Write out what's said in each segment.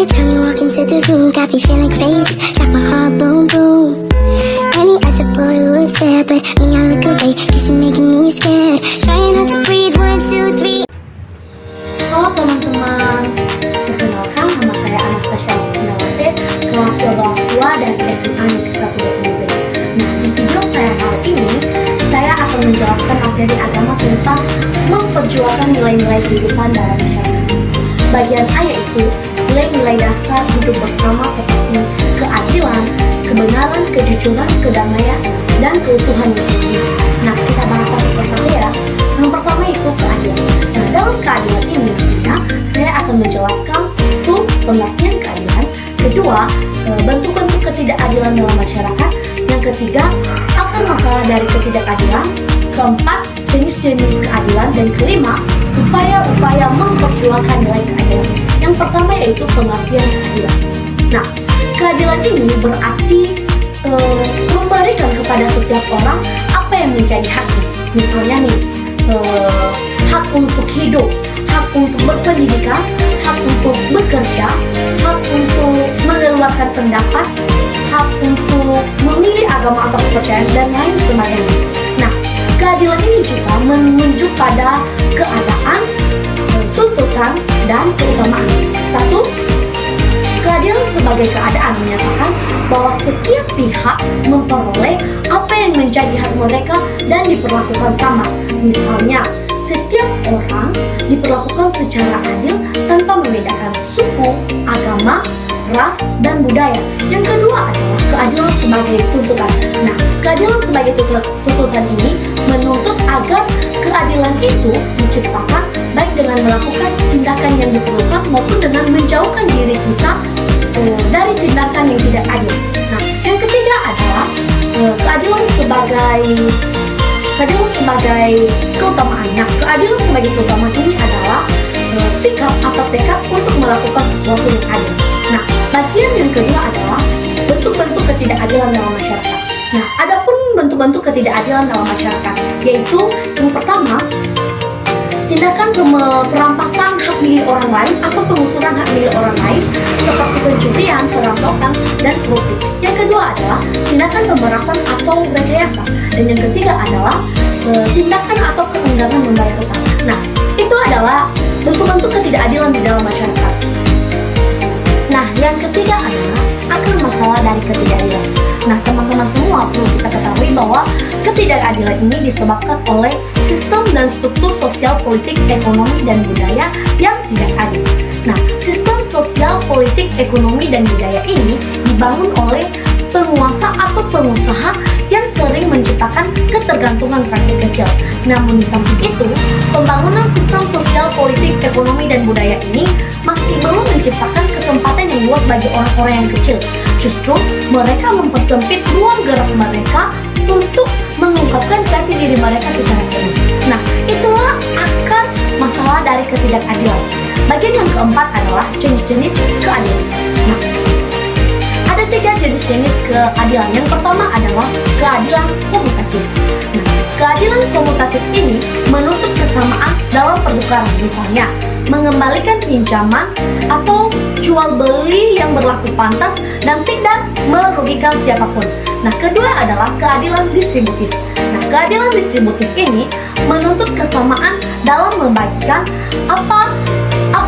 time you walk into the room, got me feeling crazy, shock my heart, boom, boom. Any other boy would stare, but me, I look away, cause you're making me scared. Trying not to breathe, 1, 2, 3. Halo teman-teman, perkenalkan nama saya Anastasia Kusnawase, kelas 12 2 dari SMA Negeri 1 Depok. Nah, di video saya kali ini, saya akan menjelaskan materi agama tentang memperjuangkan nilai-nilai kehidupan dalam masyarakat. Bagian A yaitu nilai-nilai dasar hidup bersama seperti keadilan, kebenaran, kejujuran, kedamaian, dan keutuhan yang tinggi. Nah, kita bahas satu persatu ya. Yang pertama itu keadilan. Nah, dalam keadilan ini, saya akan menjelaskan satu, pengertian keadilan, kedua, bentuk-bentuk ketidakadilan dalam masyarakat, yang ketiga, akar masalah dari ketidakadilan, keempat, jenis-jenis keadilan, dan kelima, upaya-upaya memperjuangkan nilai keadilan. Yang pertama yaitu pengertian keadilan. Nah, keadilan ini berarti memberikan kepada setiap orang apa yang menjadi haknya. Misalnya nih, hak untuk hidup, hak untuk berpendidikan, hak untuk bekerja, hak untuk mengeluarkan pendapat, hak untuk memilih agama atau kepercayaan, dan lain sebagainya. Nah, keadilan ini juga menunjuk pada keadaan, tuntutan, dan keutamaan. Satu, keadilan sebagai keadaan menyatakan bahwa setiap pihak memperoleh apa yang menjadi hak mereka dan diperlakukan sama. Misalnya, setiap orang diperlakukan secara adil tanpa membedakan suku, agama, ras, dan budaya. Yang kedua adalah keadilan sebagai tuntutan. Nah, keadilan sebagai tuntutan ini menuntut agar keadilan itu diciptakan baik dengan melakukan tindakan yang diperlukan maupun dengan menjauhkan diri kita dari tindakan yang tidak adil. Nah, yang ketiga adalah keadilan sebagai keutamaan. Nah, keadilan sebagai keutamaan ini adalah sikap atau tekad untuk melakukan sesuatu yang adil. Nah, bagian yang kedua adalah bentuk-bentuk ketidakadilan dalam masyarakat. Nah, adapun bentuk-bentuk ketidakadilan dalam masyarakat, yaitu yang pertama, tindakan perampasan hak milik orang lain atau pengusuran hak milik orang lain seperti pencurian, perampokan, dan korupsi. Yang kedua adalah tindakan pemerasan atau rekayasa. Dan yang ketiga adalah tindakan atau keengganan membayar utang. Nah, itu adalah bentuk-bentuk ketidakadilan di dalam masyarakat. Nah, yang ketiga adalah akar masalah dari ketidakadilan. Nah, teman-teman semua perlu kita ketahui bahwa ketidakadilan ini disebabkan oleh sistem dan struktur sosial, politik, ekonomi, dan budaya yang tidak adil. Nah, sistem sosial, politik, ekonomi, dan budaya ini dibangun oleh penguasa atau pengusaha yang sering menciptakan ketergantungan rakyat kecil. Namun di samping itu, pembangunan sistem sosial, politik, ekonomi, dan budaya ini masih belum menciptakan kesempatan yang luas bagi orang-orang yang kecil. Justru mereka mempersempit ruang gerak mereka untuk mengungkapkan jati diri mereka secara penuh. Nah, itulah akar masalah dari ketidakadilan. Bagian yang keempat adalah jenis-jenis keadilan. Nah, ada 3 jenis-jenis keadilan. Yang pertama adalah keadilan komutatif. Nah, keadilan komutatif ini menuntut kesamaan dalam pertukaran, misalnya mengembalikan pinjaman atau jual beli yang berlaku pantas dan tidak merugikan siapapun. Nah, kedua adalah keadilan distributif. Nah, keadilan distributif ini menuntut kesamaan dalam membagikan apa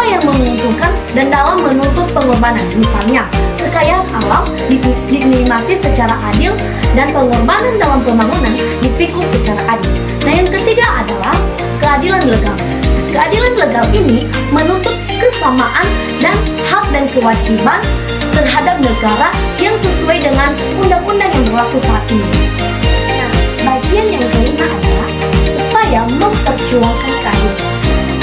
yang menguntungkan dan dalam menuntut pengorbanan. Misalnya, kekayaan alam dinikmati secara adil dan pengorbanan dalam pembangunan dipikul secara adil. Nah, yang ketiga adalah keadilan legal. Keadilan legal ini menuntut kesamaan dan hak dan kewajiban terhadap negara yang sesuai dengan undang-undang yang berlaku saat ini. Nah, bagian yang kelima adalah upaya memperjuangkan keadilan.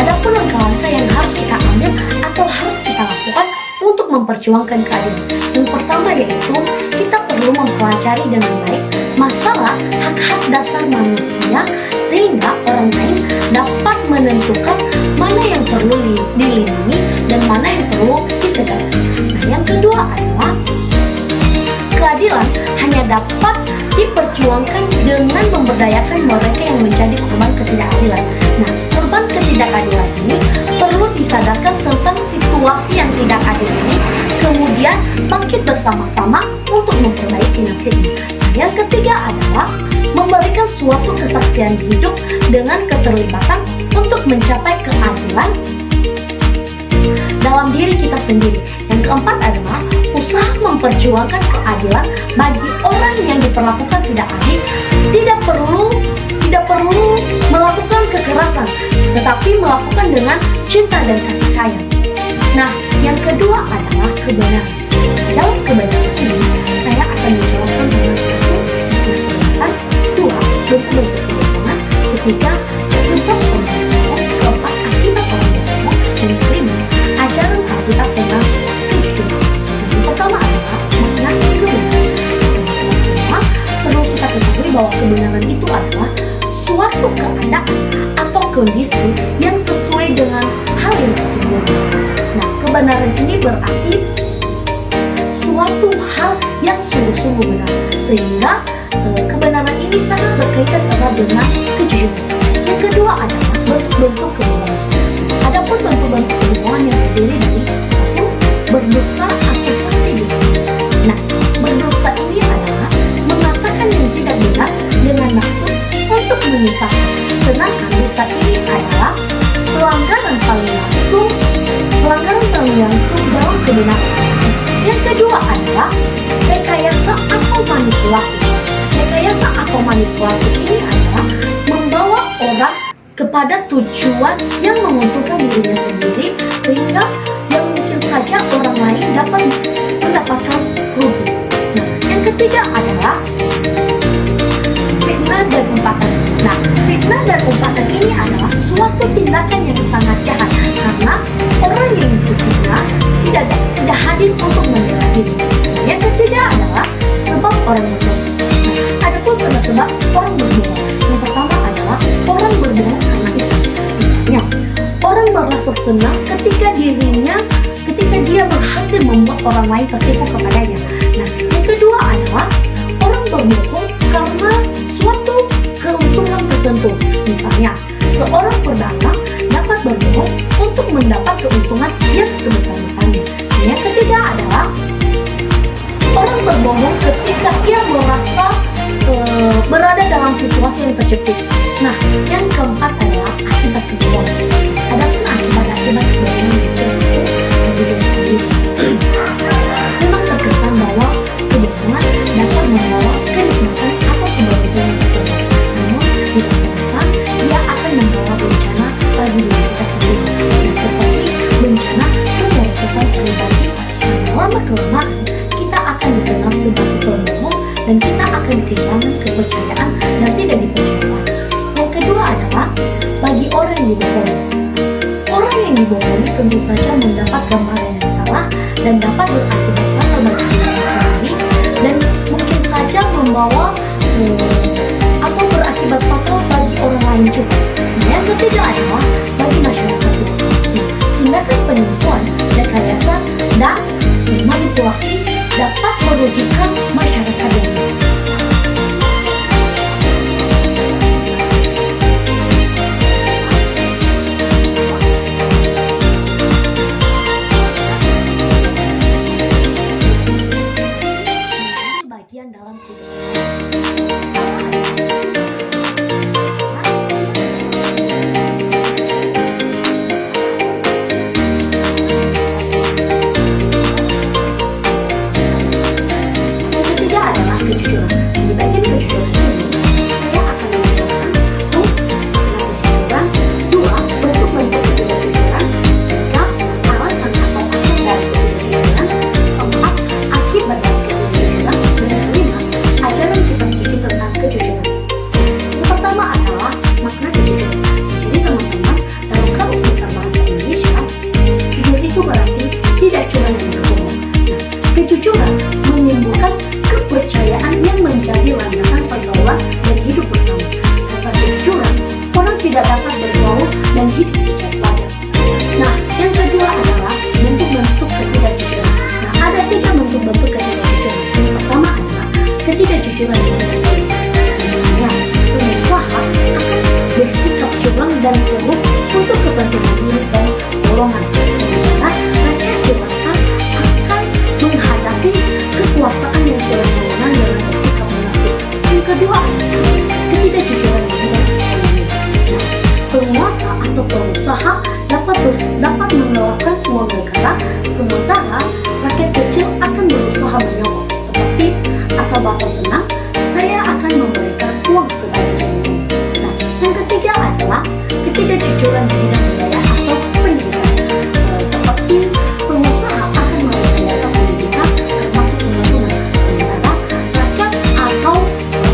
Adapun langkah-langkah yang harus kita ambil atau harus kita lakukan untuk memperjuangkan keadilan. Yang pertama yaitu kita perlu mempelajari dengan baik masalah hak-hak dasar manusia sehingga orang lain dapat menentukan mana yang perlu dilindungi dan mana yang perlu ditegaskan. Nah, yang kedua adalah keadilan hanya dapat diperjuangkan dengan memberdayakan mereka yang menjadi korban ketidakadilan. Nah, korban ketidakadilan ini perlu disadarkan tentang situasi yang tidak adil ini kemudian bangkit bersama-sama untuk memperbaiki nasibnya. Yang ketiga adalah memberikan suatu kesaksian hidup dengan keterlibatan untuk mencapai keadilan dalam diri kita sendiri. Yang keempat adalah usaha memperjuangkan keadilan bagi orang yang diperlakukan tidak adil. Tidak perlu melakukan kekerasan, tetapi melakukan dengan cinta dan kasih sayang. Nah, yang kedua adalah kebenaran. Dalam kebenaran ini, saya akan menjelaskan dengan satu, kebenaran, dua, bentuk-bentuk kebenaran, ketiga, sebab orang berbohong, keempat, akibat orang berbohong, dan kelima, ajaran Alkitab tentang kejujuran. Yang pertama adalah makna kebenaran. Yang pertama, perlu kita ketahui bahwa kebenaran itu adalah suatu keadaan atau kondisi yang sesuai dengan hal yang sesungguhnya. Nah, kebenaran ini berarti suatu hal yang sungguh-sungguh benar, sehingga kebenaran ini sangat berkaitan erat dengan kejujuran. Yang kedua adalah bentuk-bentuk kebohongan. Adapun bentuk-bentuk kebohongan yang terdiri dari satu, berdusta atau saksi dusta. Nah, berdusta ini adalah mengatakan yang tidak benar dengan maksud untuk menyesatkan. Sedangkan dusta ini adalah pelanggaran paling langsung dalam kebenaran. Yang kedua adalah rekayasa atau manipulasi. Rekayasa atau manipulasi ini adalah membawa orang kepada tujuan yang menguntungkan dirinya sendiri, sehingga yang mungkin saja orang lain dapat mendapatkan rugi. Nah, yang ketiga adalah fitnah dan umpatan. Nah, fitnah dan umpatan ini adalah suatu tindakan yang sangat jahat, karena orang yang difitnah tidak hadir untuk membela diri. Yang ketiga adalah sebab orang berbohong. Nah, adapun sebab orang berbohong, yang pertama adalah orang berbohong karena iseng. Misalnya, orang merasa senang ketika dia berhasil membuat orang lain tertipu kepadanya. Nah, yang kedua adalah orang berbohong karena suatu keuntungan tertentu. Misalnya, seorang pedagang dapat berbohong untuk mendapat keuntungan yang sebesar-besarnya. Yang ketiga adalah orang berbohong ketika ia merasa berada dalam situasi yang terjepit. Nah, yang keempat adalah akibat kebohongan. Adapun akibat kebohongan itu satu, memang terkesan bahwa kebohongan dapat membawa kenikmatan atau kebahagiaan tertentu. Namun, di masa depan, ia akan membawa bencana bagi diri kita sendiri, seperti bencana memecahkan pribadi. Lama-kelamaan, kita akan dikenal sebagai pembohong dan kita akan kehilangan kepercayaan dan tidak dipercaya. Yang kedua adalah bagi orang yang dibohongi. Orang yang dibohongi tentu saja mendapat gambaran yang salah dan dapat berakibat fatal bagi dirinya sendiri, dan mungkin saja membawa atau berakibat fatal bagi orang lain juga. Yang ketiga adalah bagi masyarakat luas. Tindakan penipuan, rekayasa, dan manipulasi dapat merugikan masyarakat yang luas. Bagian dalam ketiga saja, sementara rakyat kecil akan berusaha menyogok. Seperti asal Bapak senang, saya akan memberikan uang sebanyak ini. Nah, yang ketiga adalah ketidakjujuran di bidang biaya atau pendidikan. Seperti pengusaha akan merekayasa pendidikan termasuk pembangunan, sementara rakyat atau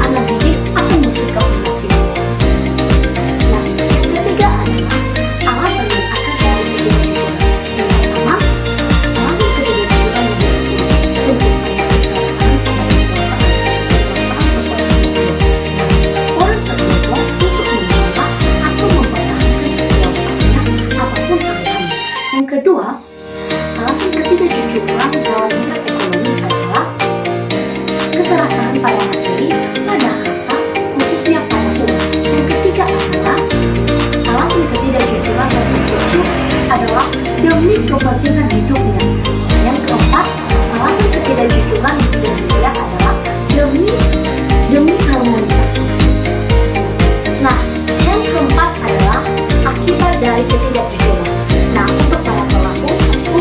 anak didik akan bersikap negatif. Nah, yang ketiga adalah alasan yang akan selalu ketidakjujuran. Yang pertama, alasan ketidakjujuran menjadi tentu saja kesalahan pada kekuasaan seperti itu. Orang terlibat untuk menolak atau mempertahankan kekuasaannya apapun alasannya. Yang kedua, alasan ketidakjujuran dalam bidang ekonomi adalah keserakahan pada materi, pada harta, khususnya pada uang. Yang ketiga adalah alasan ketidakjujuran dalam kecil adalah demi kepentingan hidupnya. Yang keempat, alasan ketidakjujuran di bidang biaya adalah demi harmonitas sosial. Nah, yang keempat adalah akibat dari ketidakjujuran. Nah, untuk para pelaku, satu,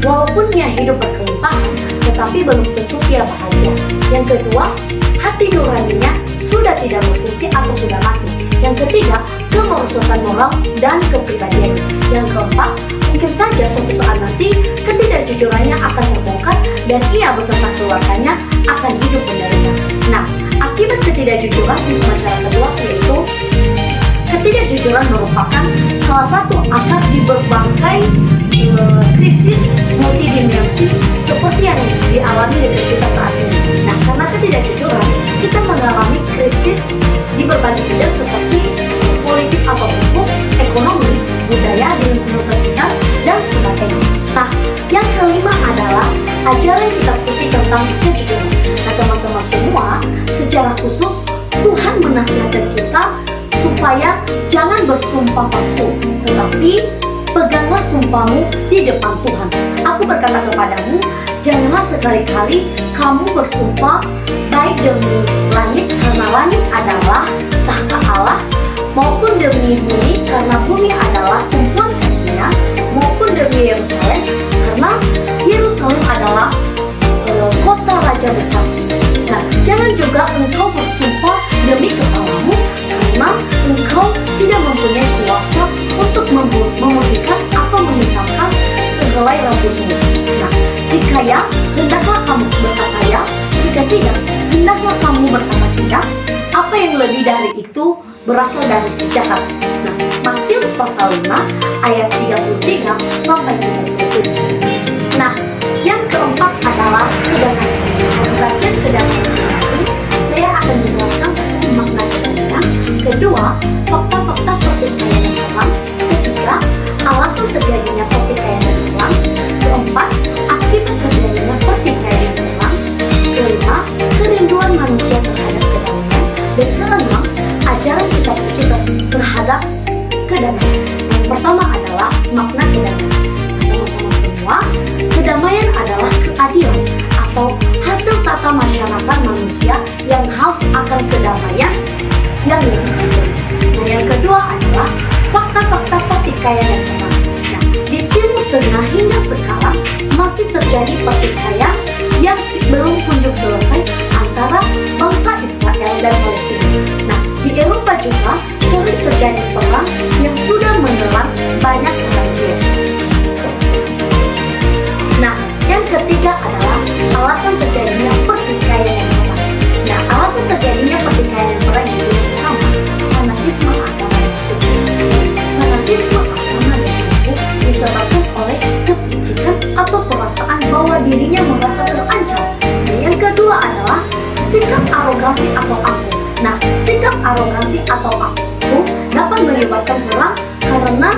walaupun dia hidup berkelimpahan, tetapi belum tentu dia bahagia. Yang kedua, hati nuraninya sudah tidak berfungsi atau sudah mati. Yang ketiga, kemerosotan moral dan kepribadiannya. Yang keempat, mungkin saja suatu saat nanti ketidakjujurannya akan terbongkar dan ia beserta keluarganya akan hidup menderita. Nah, akibat ketidakjujuran untuk masyarakat kedua yaitu ketidakjujuran merupakan salah satu akar di berbagai krisis multidimensi seperti yang dialami negeri kita saat ini. Nah, karena ketidakjujuran, kita mengalami krisis di berbagai bidang seperti politik atau hukum, ekonomi, budaya, lingkungan sekitar, dan sebagainya. Nah, yang kelima adalah ajaran kitab suci tentang kejujuran. Nah, teman-teman semua, secara khusus Tuhan menasihatkan kita supaya jangan bersumpah palsu, tetapi peganglah sumpahmu di depan Tuhan. Aku berkata kepadamu, janganlah sekali-kali kamu bersumpah baik demi langit, karena langit adalah tahta Allah, maupun demi bumi, karena bumi adalah tumpuan kakinya, maupun demi Yerusalem, karena Yerusalem adalah kota raja besar. Nah, jangan juga engkau bersumpah demi kepalamu, karena engkau tidak mempunyai kuasa untuk memutihkan atau menghitamkan sehelai rambutmu. Nah, jika ya, hendaklah kamu berkata ya, jika tidak, hendaklah kamu berkata tidak. Apa yang lebih dari itu berasal dari si jahat. Nah, Matius pasal 5 ayat 33 sampai 37. Nah, yang keempat adalah kedamaian. Bagian kedamaian ini saya akan menjelaskan satu makna kedamaian. Kedua, fakta-fakta pertikaian yang terang. Ketiga, alasan terjadinya pertikaian yang terang. Keempat, akibat terjadinya pertikaian yang terang. Kelima, kerinduan manusia terhadap kedamaian. Dan keenam, ajaran kitab suci terhadap kedamaian. Yang pertama adalah makna kedamaian. Teman-teman semua, kedamaian adalah keadilan atau hasil tata masyarakat manusia yang haus akan kedamaian yang lebih sempurna. Nah, yang kedua adalah fakta-fakta pertikaian yang terang. Nah, di Timur Tengah hingga sekarang masih terjadi pertikaian yang belum kunjung selesai antara bangsa Israel dan Palestina. Nah, di Eropa juga sering terjadi perang yang sudah menelan banyak korban jiwa. Nah, yang ketiga adalah alasan terjadinya pertikaian yang terang. Nah, alasan terjadinya pertikaian yang terang itu pertama, fanatisme agama dan suku. Fanatisme agama dan suku disebabkan oleh kepincikan atau perasaan bahwa dirinya merasa terancam. Dan yang kedua adalah sikap arogansi atau aku. Nah, sikap arogansi atau aku dapat menyebabkan perang karena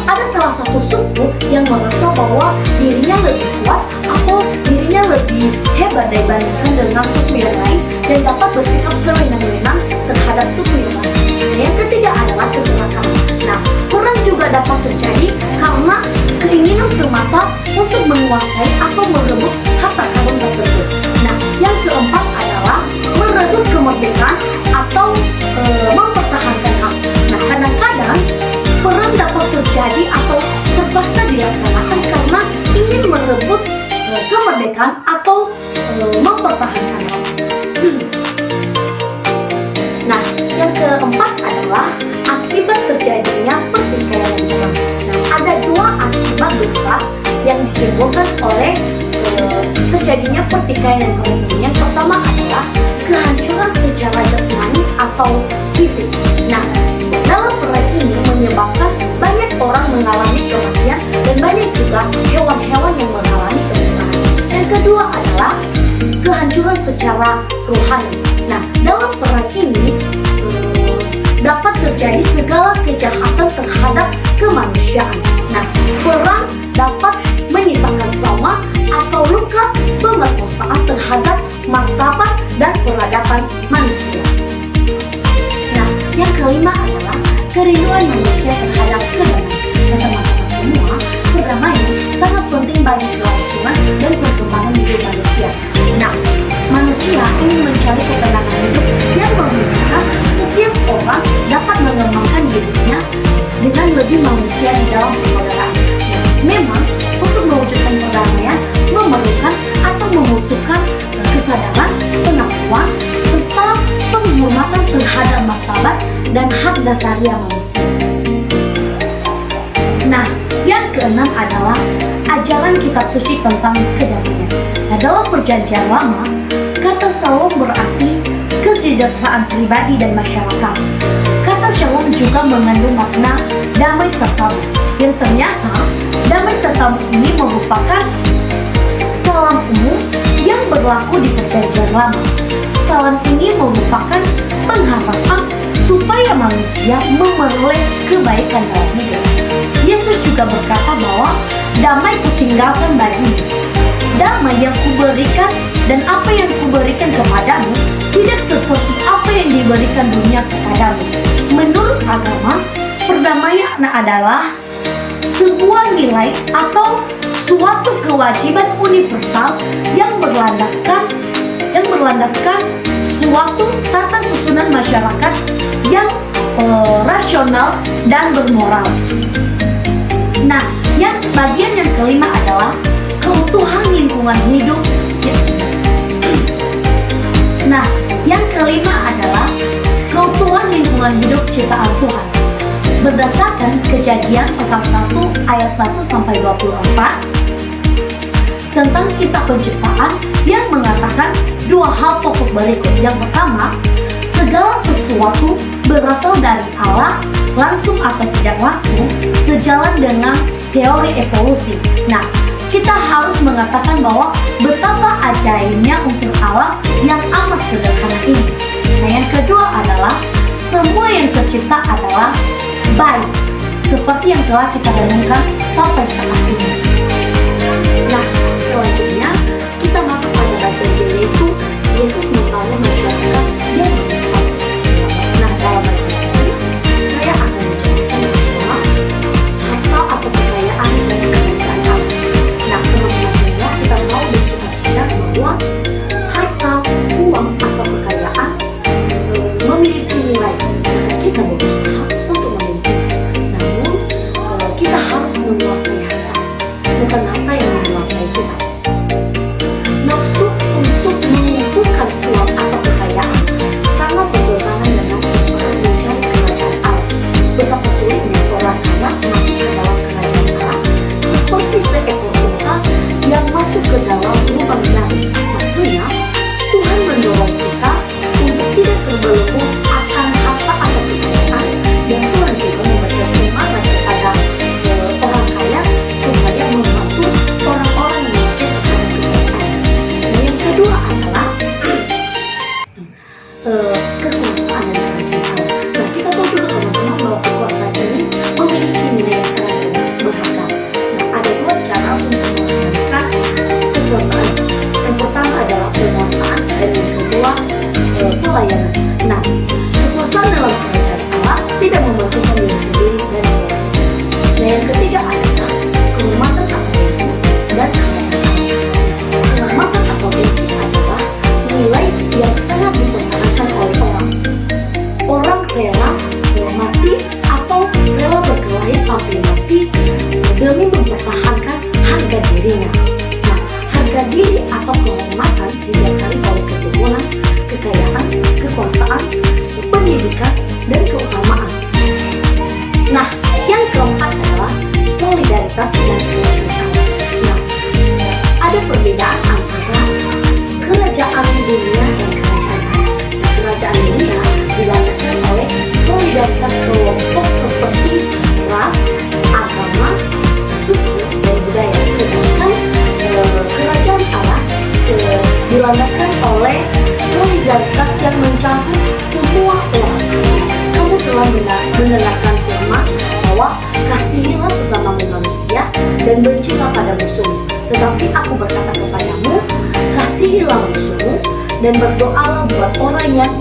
ada salah satu suku yang merasa bahwa dirinya lebih kuat atau dirinya lebih hebat dibandingkan dengan suku yang lain dan dapat bersikap sewenang-wenang terhadap suku yang lain. Dan yang ketiga adalah keserakahan. Nah, perang juga dapat terjadi karena keinginan semata untuk menguasai atau merebut harta karun tertentu. Nah, yang keempat adalah merebut kemerdekaan atau mempertahankan hak. Nah, kadang-kadang perang dapat terjadi atau terpaksa dilaksanakan karena memperbolehkan atau mempertahankan. Nah, yang keempat adalah akibat terjadinya pertikaian yang perang. Nah, ada dua akibat besar yang ditimbulkan oleh terjadinya pertikaian yang perang. Yang pertama adalah kehancuran secara jasmani atau fisik. Nah, dalam perang ini menyebabkan banyak orang mengalami kematian dan banyak juga hewan-hewan yang mengalami kebutaan. Yang kedua adalah kehancuran secara rohani. Nah, dalam perang ini dapat terjadi segala kejahatan terhadap kemanusiaan. Nah, perang dapat menyisakan trauma atau luka pemerkosaan terhadap martabat dan peradaban manusia. Nah, yang kelima adalah kerinduan manusia terhadap kedamaian. Dan teman-teman semua, perdamaian sangat penting bagi kelangsungan dan perkembangan hidup manusia. Nah, manusia ingin mencari ketenangan hidup yang memungkinkan setiap orang dapat mengembangkan dirinya dengan lebih manusia di dalam persaudaraan. Memang, untuk mewujudkan perdamaian memerlukan atau membutuhkan kesadaran, pengakuan, serta penghormatan terhadap martabat dan hak dasariah manusia. Nah, yang keenam adalah ajaran kitab suci tentang kedamaian. Nah, dalam perjanjian lama, kata shalom berarti kesejahteraan pribadi dan masyarakat. Kata shalom juga mengandung makna damai sertamu. Yang ternyata, damai sertamu ini merupakan salam umum yang berlaku di perjanjian lama. Salam ini merupakan pengharapan supaya manusia memperoleh kebaikan dalam hidup. Yesus juga berkata bahwa damai kutinggalkan bagimu. Damai yang kuberikan dan apa yang kuberikan kepadamu tidak seperti apa yang diberikan dunia kepadamu. Menurut agama, perdamaian adalah sebuah nilai atau suatu kewajiban universal yang berlandaskan suatu tata susunan masyarakat yang rasional dan bermoral. Nah, yang bagian yang kelima adalah keutuhan lingkungan hidup. Nah, yang kelima adalah keutuhan lingkungan hidup ciptaan Tuhan. Berdasarkan Kejadian pasal 1 ayat 1 sampai 24 tentang kisah penciptaan yang mengatakan dua hal pokok berikut. Yang pertama, segala sesuatu berasal dari Allah, langsung atau tidak langsung, sejalan dengan teori evolusi. Nah, kita harus mengatakan bahwa betapa ajaibnya unsur alam yang amat sederhana ini. Nah, yang kedua adalah semua yang tercipta adalah baik, seperti yang telah kita renungkan sampai saat ini. Nah, selanjutnya kita masuk pada bagian B, yaitu Yesus membangun masyarakat yang bermanfaat. Nah, dalam bagian ini saya akan menjelaskan bahwa harta atau kekayaan dan kerajaan Allah. Nah, teman-teman semua, kita tahu dan kita sadar bahwa harta, uang atau kekayaan memiliki nilai. Kita berusaha untuk memiliki. Namun, kita harus menguasai harta, bukan harta yang menguasai kita. Nafsu untuk mengumpulkan uang atau kekayaan sangat bertentangan dengan usaha mencari kerajaan Allah. Betapa sulitnya orang kaya masuk ke dalam kerajaan Allah seperti seekor unta yang masuk ke dalam lubang jarum. Maksudnya, Tuhan mendorong kita untuk tidak terbelenggu akan harta atau kekayaan, dan Tuhan juga memberikan semangat kepada orang kaya supaya membantu orang-orang miskin terhadap kekayaan. Dan yang kedua adalah kekuasaan dan kerajaan Allah. Nah, kita tahu juga teman-teman bahwa kekuasaan ini memiliki nilai yang sangat berharga. Nah, ada dua cara untuk melaksanakan kekuasaan. Yang pertama adalah penguasaan dan yang kedua pelayanan. Nah, kekuasaan dalam kerajaan Allah tidak membutuhkan diri sendiri dan keluarga. Nah, yang ketiga adalah kehormatan atau besi dan kemuliaan Allah. Kehormatan atau besi adalah nilai yang sangat dipertahankan oleh orang. Orang rela mati atau rela berkelahi sampai mati demi mempertahankan harga dirinya. Nah, harga diri atau kehormatan didasari oleh keturunan, kekayaan, kekuasaan, pendidikan, dan keutamaan. Nah, yang keempat adalah solidaritas dan kebajikan. Nah, ada perbedaan antara kerajaan dunia dan kerajaan Allah. Kerajaan dunia dilandaskan oleh solidaritas kelompok seperti ras, agama, suku, dan budaya. Sedangkan kerajaan Allah dilandaskan oleh solidaritas yang mencakup semua orang. Kamu telah mendengarkan firman bahwa kasihilah sesama manusia dan bencilah pada musuhmu. Tetapi aku berkata kepadamu, kasihilah musuhmu dan berdoalah buat orang yang